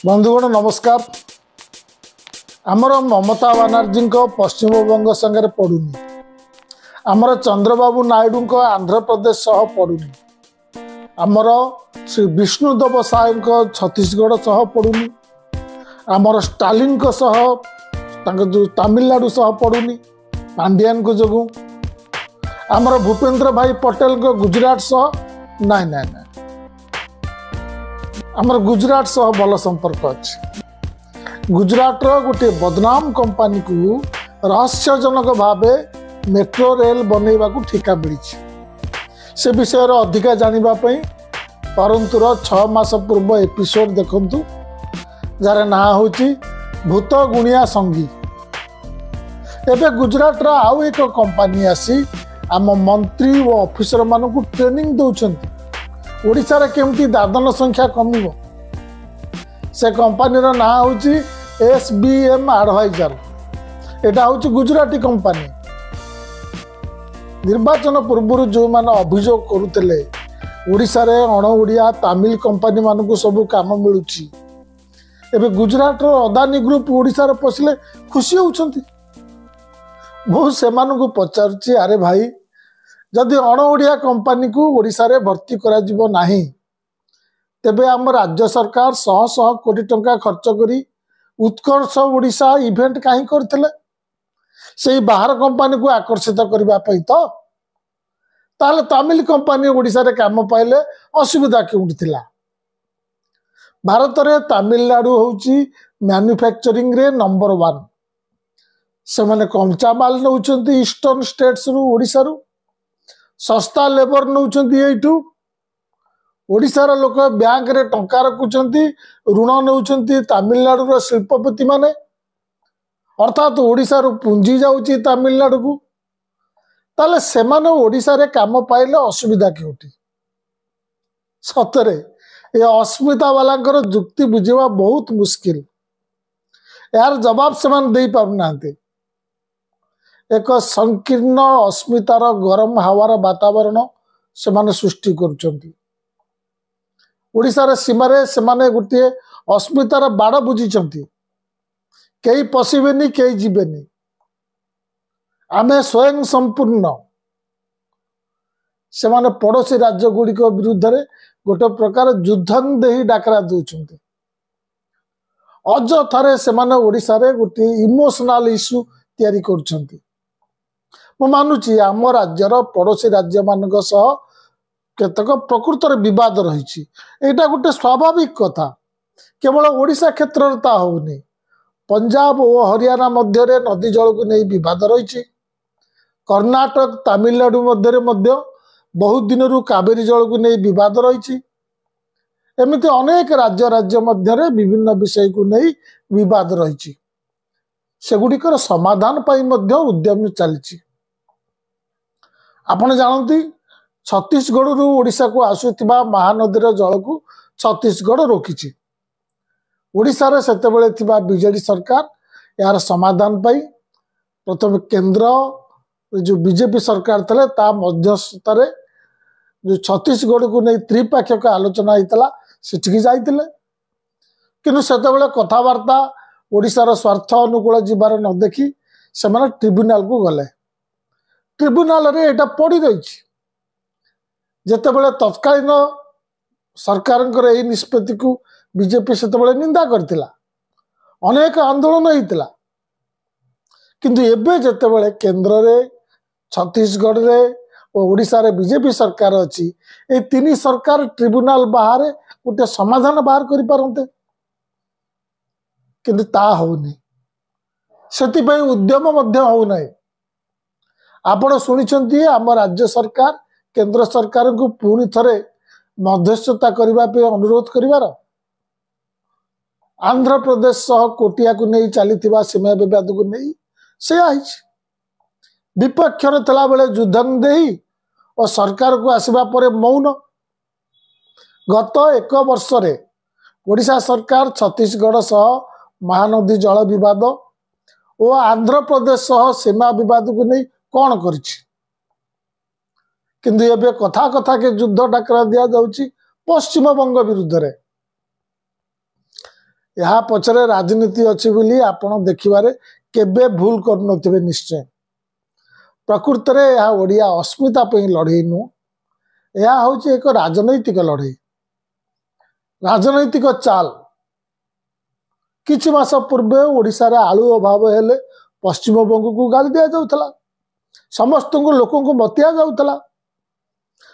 बंधुगण नमस्कार। आमर ममता बानर्जी पश्चिमबंग संगे पड़ुनी, आमर चंद्रबाबू नायडू आंध्र प्रदेश सह पड़ुनी, आमर श्री विष्णुदेव साय छत्तीसगढ़ सह पड़ुनी, आमर स्टालिन सह तमिलनाडु सह पड़ुनी पांडियान को जो, आमर भूपेंद्र भाई पटेल को गुजरात सह नाई नाई नाई आमर गुजरात सह भल संपर्क अच्छे। गुजरात गोटे बदनाम कंपनी को रहस्यजनक भाव मेट्रो रेल बनइबा को ठिका मिली से विषय अधिका जानापी परंतुर 6 मास पूर्व एपिसोड देखंतु जार ना हूँ भूत गुणिया संगी। एबे गुजरात आउ एक कंपनी आसी आम मंत्री और ऑफिसर मानू ट्रेनिंग दौरान ओडिशा केमती दादन संख्या कमिब से कंपनी ना हूँ SBM एडवाइजर। एटा हूँ गुजराती कंपनी। निर्वाचन पूर्व जो मैंने अभियोग करुले ओडिशा रे अण ओडिया तमिल कंपनी मानक सब काम मिलूची, एबे गुजरात अदानी ग्रुप ओडिशा रे पशिले खुशी होउछंती। बहुत से पचारुची अरे भाई जदि अण ओडिया कंपनी को ओडिशा रे भर्ती करा जिवो नाही तेबे आम राज्य सरकार शह शह कोटी टंका खर्च करी उत्कर्ष ओडिशा इवेंट कहीं करथिले से बाहर कंपनी को आकर्षित करबा पई तो ताले तमिल कंपनी ओडिशा रे काम पाइले असुविधा क्योंटी थिला। भारत रे तमिलनाडु होउची मैन्युफैक्चरिंग रे नंबर 1। से माने कंचा माल नउचंती ईस्टर्न स्टेट्स रु ओडिशा रु, सस्ता लेबर नउचंती एठू। ओडिशा रा लोक बैंक रे टंका रखुचंती, ऋण नउचंती तमिलनाडु रो शिल्पपति माने, अर्थात ओडिशा रु पुंजी जाउची तमिलनाडु को। ताले से माने ओडिशा रे काम पाइले असुविधा क्योंटी? सतरे ये अस्मिता वाला जुक्ति बुझेवा बहुत मुश्किल। यार जवाब से माने दे पारु नांते। एक संकीर्ण अस्मितार गरम हावार वातावरण से माने सृष्टि करुचंती। ओडिशा रे सीमा रे से माने गोटे अस्मितार बाड़ बुझीचंती, कई पशिबेनी कई जीवेनी, आमे स्वयं संपूर्ण। से माने पड़ोसी राज्य गुड़िक विरुद्ध रे गोटे प्रकार युद्धं देही डाकरा दउचंती। अजथारे से माने ओडिशा रे गोटे इमोशनल इश्यू तैयारी करुचंती। मु मानुची आम राज्यर पड़ोसी राज्य मानक सह केतक प्रकृतर विवाद रही, एटा गोटे स्वाभाविक कथा। केवल ओडिशा क्षेत्र में ता होनी, पंजाब और हरियाणा मध्य नदी जल को नहीं विवाद रही, कर्नाटक तमिलनाडु मध्य बहुत दिन रु कावेरी जल को नहीं विवाद रही। एमती अनेक राज्य मध्य विभिन्न विषय को नहीं विवाद रही, सेगुड़िकर समाधान पाई मध्य उद्यम चली। आपण जानती छत्तीसगढ़ रु ओडिशा को आसुथिबा महानदीर जल को छत्तीसगढ़ रोकिछि। ओडिशा रे सेतेबेले थिबा बीजेडी सरकार यार समाधान पाई प्रथम केंद्र जो बीजेपी सरकार थले ता मध्यस्थता रे जो छत्तीसगढ़ को नहीं त्रिपाक्षिक आलोचना होता सेठिकी जाइतिले, किंतु सेतेबेले कथावार्ता ओडिशार स्वार्थ अनुकूल जीवार न देखी से माने ट्रिब्यूनाल को गले। ट्रिब्यूनाल रे एटा पड़ी रही जेतेबेले तत्कालीन सरकार यही निष्पत्ति को बीजेपी सेतेबेले निंदा करथिला, अनेक आंदोलन होइतिला, किंतु एबे जेतेबेले केंद्र रे छत्तीसगढ़ रे और ओडिशा रे बीजेपी सरकार अछि, ए तीनी सरकार ट्रिब्यूनाल बाहर गोटे समाधान बाहर करि पारंते, किंतु ता होनी। सेति पई उद्यम मध्य हो नै। आपण सुनिछंती आम राज्य सरकार केंद्र सरकार को पुणी थरे मध्यस्थता करबा पे अनुरोध करिवार। आंध्र प्रदेश सह कोटिया को नहीं चलीथिबा सीमा विवाद को नहीं से आइछ। विपक्ष रे तला बेले युद्धं देही और सरकार को आसीबा परे मौन। गत 1 वर्ष रे ओडिशा सरकार छत्तीसगढ़ सह महानदी जल विवाद और आंध्र प्रदेश सह सीमा विवाद को नहीं कौन करिछि? किंतु एबे कथा कथा के युद्ध डाकरा दिया जाउची पश्चिम बंग विरुद्ध रे। ଏହା ପଛରେ ରାଜନୀତି ଅଛି ବୋଲି ଆପଣ ଦେଖିବାରେ କେବେ ଭୁଲ କରୁନଥିବେ ନିଶ୍ଚୟ। ପ୍ରକୃତରେ ଏହା ଓଡ଼ିଆ अस्मिता ପାଇଁ ଲଢ଼େଇ ନୁହଁ, ଏହା ହେଉଛି ଏକ ରାଜନୈତିକ ଲଢ଼େଇ, ରାଜନୈତିକ ଚାଲ। କିଛି ମାସ ପୂର୍ବେ ଓଡ଼ିଶାରେ ଆଳୁ ଅଭାବ ହେଲେ ପଶ୍ଚିମବଙ୍ଗକୁ ଗାଳି ଦିଆଯାଉଥିଲା, ସମସ୍ତଙ୍କୁ ଲୋକଙ୍କୁ ବତିଆ ଯାଉଥିଲା।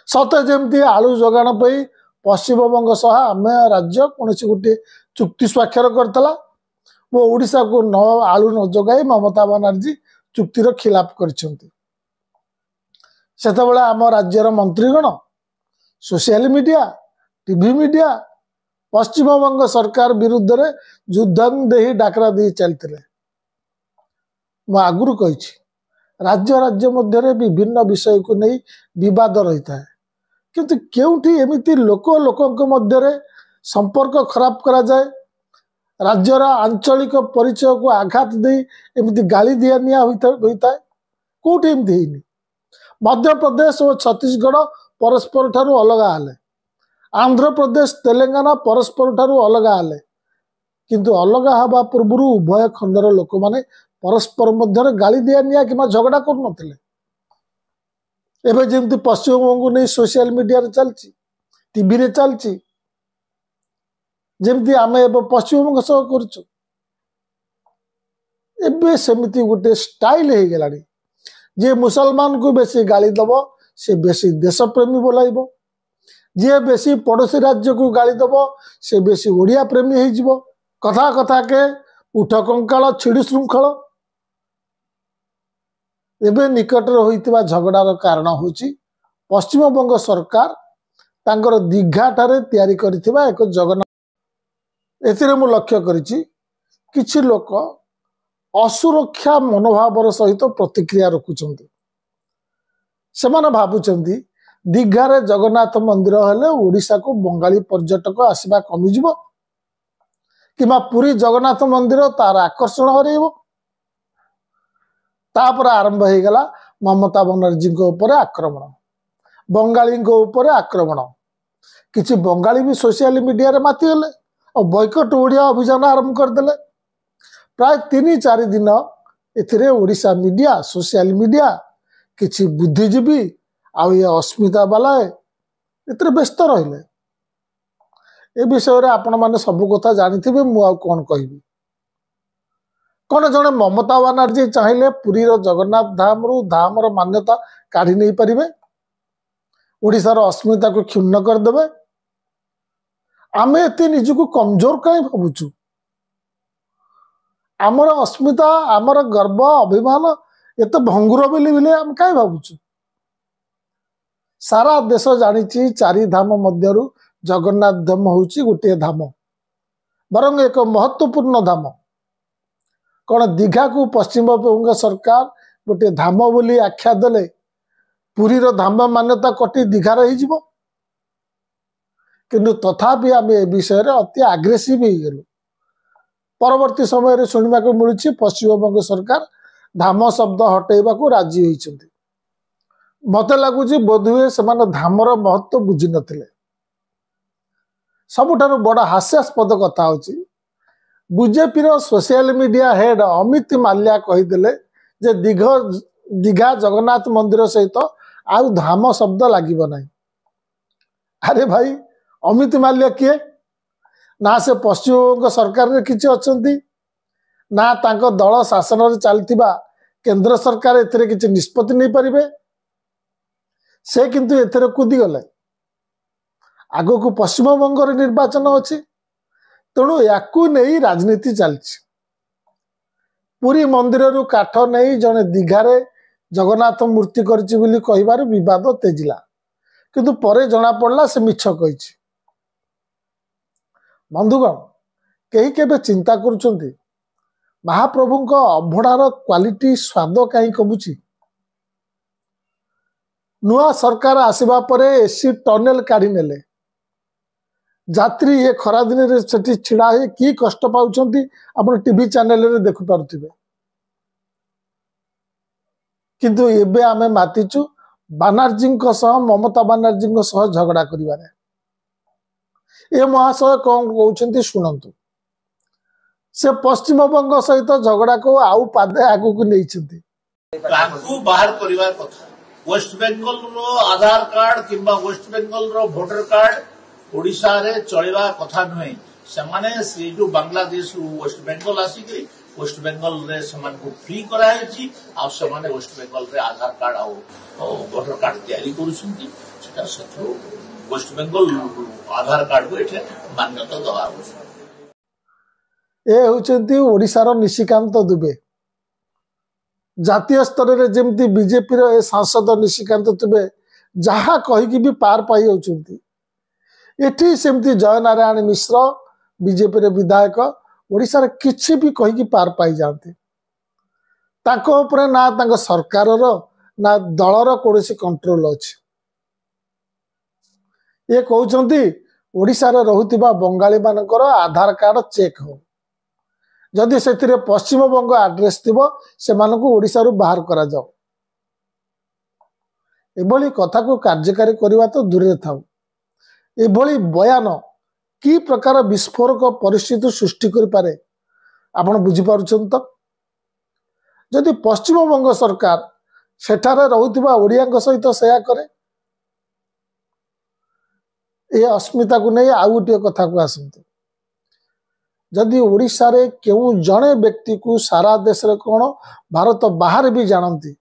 ସତେ ଯେମିତି ଆଳୁ ଯୋଗାଣ ପାଇଁ ପଶ୍ଚିମବଙ୍ଗ ସହ ଆମ ରାଜ୍ୟ କୌଣସି ଗୋଟିଏ ଚୁକ୍ତି ସ୍ୱାକ୍ଷର କରିଥିଲା ଓ ଓଡ଼ିଶାକୁ ଆଳୁ ନ ଯୋଗାଇ ମମତା ବାନାର୍ଜୀ ଚୁକ୍ତିର ଖିଲାପ କରିଛନ୍ତି। ସେତେବେଳେ ଆମ ରାଜ୍ୟର ମନ୍ତ୍ରୀଗଣ, social media, TV media Paschimbanga ସରକାର ବିରୁଦ୍ଧରେ ଯୁଦ୍ଧ ଦେଇ ଡାକରା ଦେଇ ଚାଲିଥିଲେ। ମୁଁ ଆଗରୁ କହିଛି, ରାଜ୍ୟ ରାଜ୍ୟ ମଧ୍ୟରେ ବିଭିନ୍ନ ବିଷୟକୁ ନେଇ ବିବାଦ ରହିଥାଏ, କିନ୍ତୁ କେଉଁଠି ଏମିତି ଲୋକ ଲୋକଙ୍କ ମଧ୍ୟରେ ସମ୍ପର୍କ ଖରାପ କରାଯାଏ, ରାଜ୍ୟର ଆଞ୍ଚଳିକ ପରିଚୟକୁ ଆଘାତ ଦେଇ ଏମିତି ଗାଳି ଦିଆ ନିଆ ହୋଇଥାଏ, କୋଉଠି ଏମିତି ହେଇନି। ମଧ୍ୟପ୍ରଦେଶ ଓ ଛତିଶଗଡ଼ ପରସ୍ପର ଠାରୁ ଅଲଗା ହେଲେ, ଆନ୍ଧ୍ରପ୍ରଦେଶ ତେଲେଙ୍ଗାନା ପରସ୍ପର ଠାରୁ ଅଲଗା ହେଲେ, କିନ୍ତୁ ଅଲଗା ହେବା ପୂର୍ବରୁ ଉଭୟ ଖଣ୍ଡର ଲୋକମାନେ ପରସ୍ପର ମଧ୍ୟରେ ଗାଳି ଦିଆ ନିଆ କିମ୍ବା ଝଗଡ଼ା କରୁନଥିଲେ। ଏବେ ଯେମିତି ପଶ୍ଚିମବଙ୍ଗକୁ ନେଇ ସୋସିଆଲ ମିଡ଼ିଆରେ ଚାଲିଛି, ଟିଭିରେ ଚାଲିଛି, ଯେମିତି ଆମେ ଏବେ ପଶ୍ଚିମବଙ୍ଗ ସହ କରୁଛୁ, ଏବେ ସେମିତି ଗୋଟେ ଷ୍ଟାଇଲ ହେଇଗଲାଣି। ଯିଏ ମୁସଲମାନକୁ ବେଶୀ ଗାଳି ଦବ ସେ ବେଶୀ ଦେଶପ୍ରେମୀ ବୋଲାଇବ, ଯିଏ ବେଶୀ ପଡ଼ୋଶୀ ରାଜ୍ୟକୁ ଗାଳି ଦବ ସେ ବେଶୀ ଓଡ଼ିଆ ପ୍ରେମୀ ହେଇଯିବ। କଥା କଥାକେ ଉଠ କଙ୍କାଳ ଛିଡ଼ି ଶୃଙ୍ଖଳ। ଏବେ ନିକଟରେ ହୋଇଥିବା ଝଗଡ଼ାର କାରଣ ହେଉଛି ପଶ୍ଚିମବଙ୍ଗ ସରକାର ତାଙ୍କର ଦୀଘାଠାରେ ତିଆରି କରିଥିବା ଏକ ଜଗନ୍ନାଥ। ଏଥିରେ ମୁଁ ଲକ୍ଷ୍ୟ କରିଛି କିଛି ଲୋକ ଅସୁରକ୍ଷା ମନୋଭାବର ସହିତ ପ୍ରତିକ୍ରିୟା ରଖୁଛନ୍ତି। ସେମାନେ ଭାବୁଛନ୍ତି ଦୀଘାରେ ଜଗନ୍ନାଥ ମନ୍ଦିର ହେଲେ ଓଡ଼ିଶାକୁ ବଙ୍ଗାଳୀ ପର୍ଯ୍ୟଟକ ଆସିବା କମିଯିବ କିମ୍ବା ପୁରୀ ଜଗନ୍ନାଥ ମନ୍ଦିର ତାର ଆକର୍ଷଣ ହରେଇବ। ତାପରେ ଆରମ୍ଭ ହେଇଗଲା ମମତା ବାନାର୍ଜୀଙ୍କ ଉପରେ ଆକ୍ରମଣ, ବଙ୍ଗାଳୀଙ୍କ ଉପରେ ଆକ୍ରମଣ। କିଛି ବଙ୍ଗାଳୀ ବି ସୋସିଆଲ ମିଡ଼ିଆରେ ମାତିଗଲେ ଆଉ ବୟକଟ ଓଡ଼ିଆ ଅଭିଯାନ ଆରମ୍ଭ କରିଦେଲେ। ପ୍ରାୟ 3-4 ଦିନ ଏଥିରେ ଓଡ଼ିଶା ମିଡ଼ିଆ, ସୋସିଆଲ ମିଡ଼ିଆ, କିଛି ବୁଦ୍ଧିଜୀବୀ ଆଉ ଏ अस्मिता ବାଲାଏ ଏଥିରେ ବ୍ୟସ୍ତ ରହିଲେ। ଏ ବିଷୟରେ ଆପଣମାନେ ସବୁ କଥା ଜାଣିଥିବେ, ମୁଁ ଆଉ କ'ଣ କହିବି। କ'ଣ ଜଣେ ମମତା ବାନାର୍ଜୀ ଚାହିଁଲେ ପୁରୀର ଜଗନ୍ନାଥ ଧାମର ମାନ୍ୟତା କାଢ଼ି ନେଇପାରିବେ, ଓଡ଼ିଶାର अस्मिताକୁ କ୍ଷୁଣ୍ଣ କରିଦେବେ? ଆମେ ଏତେ ନିଜକୁ କମଜୋର କାହିଁ ଭାବୁଛୁ? ଆମର अस्मिता, ଆମର ଗର୍ବ, ଅଭିମାନ ଏତେ ଭଙ୍ଗୁର ବୋଲି ଆମେ କାହିଁ ଭାବୁଛୁ? ସାରା ଦେଶ ଜାଣିଛି 4 ଧାମ ମଧ୍ୟରୁ ଜଗନ୍ନାଥ ଧାମ ହେଉଛି ଗୋଟିଏ ଧାମ, ବରଂ ଏକ ମହତ୍ୱପୂର୍ଣ୍ଣ ଧାମ। କ'ଣ ଦୀଘାକୁ ପଶ୍ଚିମବଙ୍ଗ ସରକାର ଗୋଟିଏ ଧାମ ବୋଲି ଆଖ୍ୟା ଦେଲେ ପୁରୀର ଧାମ ମାନ୍ୟତା କଟି ଦୀଘାର ହେଇଯିବ? କିନ୍ତୁ ତଥାପି ଆମେ ଏ ବିଷୟରେ ଅତି ଆଗ୍ରେସିଭ ହେଇଗଲୁ। ପରବର୍ତ୍ତୀ ସମୟରେ ଶୁଣିବାକୁ ମିଳୁଛି ପଶ୍ଚିମବଙ୍ଗ ସରକାର ଧାମ ଶବ୍ଦ ହଟେଇବାକୁ ରାଜି ହୋଇଛନ୍ତି। ମୋତେ ଲାଗୁଛି ବୋଧହୁଏ ସେମାନେ ଧାମର ମହତ୍ୱ ବୁଝିନଥିଲେ। ସବୁଠାରୁ ବଡ଼ ହାସ୍ୟାସ୍ପଦ କଥା ହେଉଛି ବିଜେପିର social media head Amit Mallya କହିଦେଲେ ଯେ ଦୀଘା ଜଗନ୍ନାଥ ମନ୍ଦିର ସହିତ ଆଉ ଧାମ ଶବ୍ଦ ଲାଗିବ ନାହିଁ। ଆରେ ଭାଇ, ଅମିତ ମାଲ୍ୟା କିଏ? ନା ସେ ପଶ୍ଚିମବଙ୍ଗ ସରକାରରେ କିଛି ଅଛନ୍ତି, ନା ତାଙ୍କ ଦଳ ଶାସନରେ ଚାଲିଥିବା କେନ୍ଦ୍ର ସରକାର ଏଥିରେ କିଛି ନିଷ୍ପତ୍ତି ନେଇପାରିବେ। ସେ କିନ୍ତୁ ଏଥିରେ କୁଦିଗଲେ। ଆଗକୁ ପଶ୍ଚିମବଙ୍ଗରେ ନିର୍ବାଚନ ଅଛି, ତେଣୁ ୟାକୁ ନେଇ ରାଜନୀତି ଚାଲିଛି। ପୁରୀ ମନ୍ଦିରରୁ କାଠ ନେଇ ଜଣେ ଦୀଘାରେ ଜଗନ୍ନାଥ ମୂର୍ତ୍ତି କରିଛି ବୋଲି କହିବାରୁ ବିବାଦ ତେଜିଲା, କିନ୍ତୁ ପରେ ଜଣାପଡ଼ିଲା ସେ ମିଛ କହିଛି। ବନ୍ଧୁଗଣ, କେହି କେବେ ଚିନ୍ତା କରୁଛନ୍ତି ମହାପ୍ରଭୁଙ୍କ ଅଭଡ଼ାର କ୍ୱାଲିଟି, ସ୍ୱାଦ କାହିଁ କମୁଛି? ନୂଆ ସରକାର ଆସିବା ପରେ ଏସି ଟନେଲ କାଢ଼ି ନେଲେ। ଯାତ୍ରୀ ଏ ଖରାଦିନରେ ସେଠି ଛିଡ଼ା ହୋଇ କି କଷ୍ଟ ପାଉଛନ୍ତି ଆପଣ ଟିଭି ଚ୍ୟାନେଲରେ ଦେଖିପାରୁଥିବେ। କିନ୍ତୁ ଏବେ ଆମେ ମାତିଛୁ ବାନାର୍ଜୀଙ୍କ ସହ, ମମତା ବାନାର୍ଜୀଙ୍କ ସହ ଝଗଡ଼ା କରିବାରେ। ଏ ମହାଶୟ କ'ଣ କହୁଛନ୍ତି ଶୁଣନ୍ତୁ। से पश्चिमबंग सहित झगड़ा को आउ पादे आगु को नहीं बाहर करने कथा वेस्ट बेंगल रो आधार कार्ड किंबा वेस्ट बेंगल रो वोटर कार्ड ओडिशा रे चलवा कथा नुहे से जो बांग्लादेश वेस्ट बेंगल आसिक वेस्ट बेंगल रे समान को फ्री कराई आ समान वेस्ट बेंगल रे आधार कार्ड आ वोटर कार्ड तैयारी करुछंती सेटा सचो वेस्ट बेंगल आधार कार्ड को एठे मान्यता दवा ए होचंती ओडिशार निशिकांत दुबे जातीय स्तर रे जेमती बीजेपी रो ए सांसद निशिकांत दुबे जहा कहि भी पार पाई होचंती एठी सेमती जय नारायण मिश्र बीजेपी रे विधायक ओडिशा रे किछि भी कहि पार पाई जाते ताको ऊपर ना तांको सरकार रो ना दल रो कोनोसी कंट्रोल अछि ये कहउचंती ओडिशा रे रहुतिबा बंगाली मानकर आधार कार्ड चेक हो जदि से पश्चिमबंग आड्रेस थी से ओडिशा रु बाहर करा जाओ एभली कथा को कार्यकारी करवा तो दूरे था एभली बयान कि प्रकार विस्फोरक परिस्थिति सृष्टि कर पारे आपण बुझी पारुछन तो जदि पश्चिमबंग सरकार सेठारे रहुतिबा ओडिया सहित सेया करे ए अस्मिता को नहीं आउ गोटे कथा को आसंतु जदि ओडिशा रे केउ जणे व्यक्ति को सारा देश रे कोन भारत बाहर भी जानती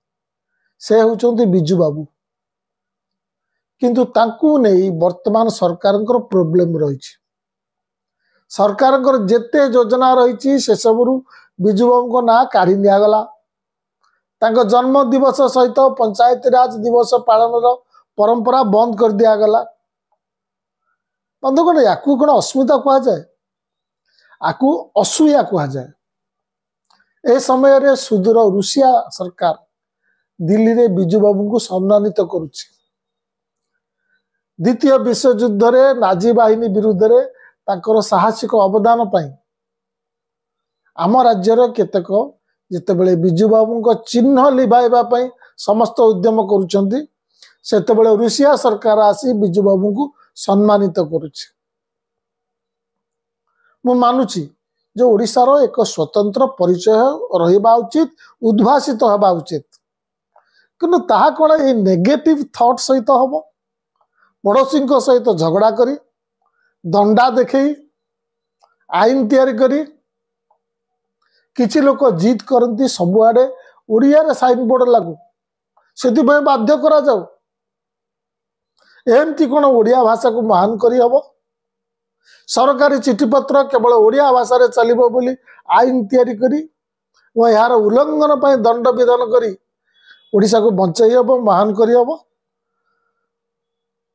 से होचंती बिजू बाबू किंतु तांकू नहीं वर्तमान सरकार प्रोब्लेम रही सरकार जेते योजना रही से सबरु बिजू बाबू को ना काढ़ी निगला जन्म दिवस सहित पंचायत राज दिवस पालन परंपरा बंद कर दिगला बंधुगण या कौन अस्मिता कह जाए आकु असूया कह जाए ए समय रे सुदूर रूसिया सरकार दिल्ली रे बिजू बाबू को सम्मानित करुछि द्वितीय विश्व युद्ध रे नाजी बाहिनी विरुद्ध रे ताकर साहसिक अवदान पाई आम राज्यर केतक जितेबले बिजू बाबू को चिन्ह लिभाइबा पाई समस्त उद्यम करुछंती सेतेबले रूसिया सरकार आसी बिजू बाबू को सम्मानित करुछि मु मानुची जो ओडिशार एक स्वतंत्र परिचय रहिबा उचित उद्भासित हबा उचित किंतु ताहा कोन ए नेगेटिव थॉट सहित हबो पड़ोसी सहित झगड़ा करी दंडा देखई आईन तैयारी करी किछि लोक जीत करती सबुआडे ओडिया रे साइन बोर्ड लागू सेति बाध्य करा जाऊ एमती कोन ओडिया भाषा को महान करी हबो सरकारी चिठी पत्र केवल ओडिया भाषा रे चलिबो बोली आईन तैयारी करी व यार उल्लंघन पर दंड विधान करी ओडिशा को बंचाई हबो महान करी हबो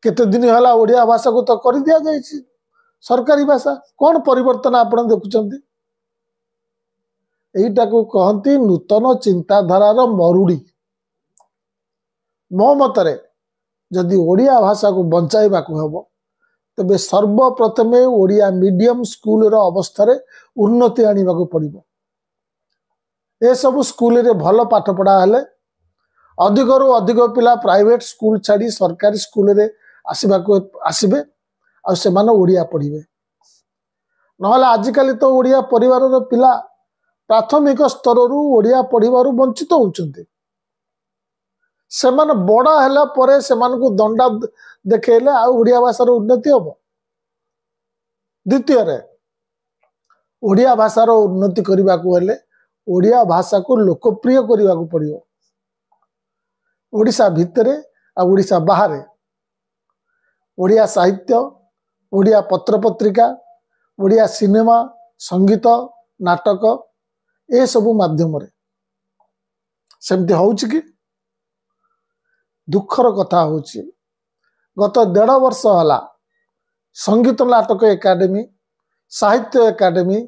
केते दिन हला ओडिया भाषा को तो कर दिया जायछि सरकारी भाषा कौन परिवर्तन आपण देखुचंती एटा को कहंती नूतन चिंताधारार मरुड़ी मो मतरे जदि ओडिया भाषा को बंचाइबा को हबो तबे सर्वप्रथमे ओडिया मीडियम स्कूल रो अवस्था रे उन्नति आनिबा को पड़िबो ए सब स्कूल रे भल पाठ पढ़ा हेले अधिक रु अधिक पिला प्राइवेट स्कूल छाड़ी सरकारी स्कूल रे आसीबा को आसीबे आ से माने ओडिया पढ़िबे नहले आजिकाली तो ओडिया परिवार रो पिला प्राथमिक स्तर रु ओडिया पढ़िबारु वंचित होउचंती से माने बड़ा हैला परे से मान को दंडा देखेले आ ओडिया भाषार उन्नति हम द्वितीय रे ओडिया भाषार उन्नति करने को हेले ओडिया भाषा को लोकप्रिय करने को पड़ियो ओडिशा भितरे आ ओडिशा बाहर ओडिया साहित्य ओडिया पत्र पत्रिका ओडिया सिनेमा संगीत नाटक ए सबु माध्यम रे सेमती होउछि कि दुखर कथा होउछि गत 1.5 वर्ष हला संगीत नाटक एकाडेमी साहित्य एकाडेमी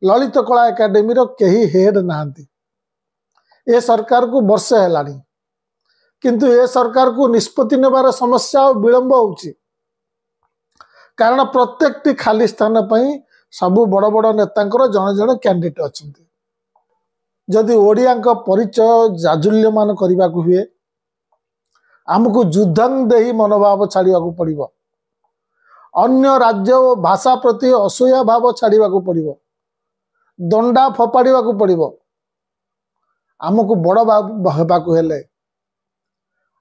ललित कला एकाडेमी रो केही हेड नाहंती ए सरकार को वर्षे हेलानी किंतु ए सरकार को निष्पत्ति नेबार समस्या और विलंब होउछि कारण प्रत्येकटी खाली स्थान पई सबु बड़ बड़ नेतांकर जण जण कैंडिडेट अछंती जदि ओडियांक परिचय जाजुल्यमान करने को हुए आमको युद्धं देही मनोभाव छाड़ा पड़ो अन्य राज्य और भाषा प्रति असह्य भाव छाड़ा पड़ो दंडा फोपाड़ा पड़ो आमको बड़ हेबाकु हेले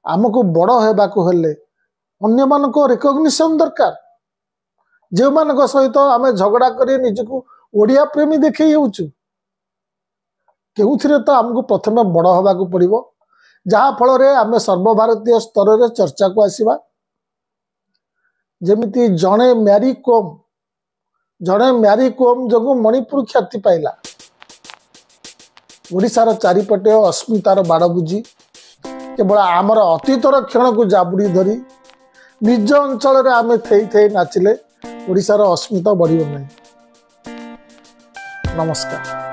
आमको बड़ हेबाकु हेले अन्य मानक रिकग्निशन दरकार जो मान सहित आम झगड़ा कर निजको ओडिया प्रेमी देखे केउथिरे तो आमको प्रथम बड़ हेबाकु पड़ो जहाँ फल आम सर्वभारतीय स्तर में चर्चा को आसवा जमिति जड़े म्यारी कोम जो मणिपुर ख्याति पाइला ओडिशार चारिपटे अस्मितार बाड़ बुझी केवल आमर अतीतर क्षण को जाबुड़ी धरी निज अंचल आम थई थई नाचिले ओडिशार अस्मिता बढ़िब नहीं। नमस्कार।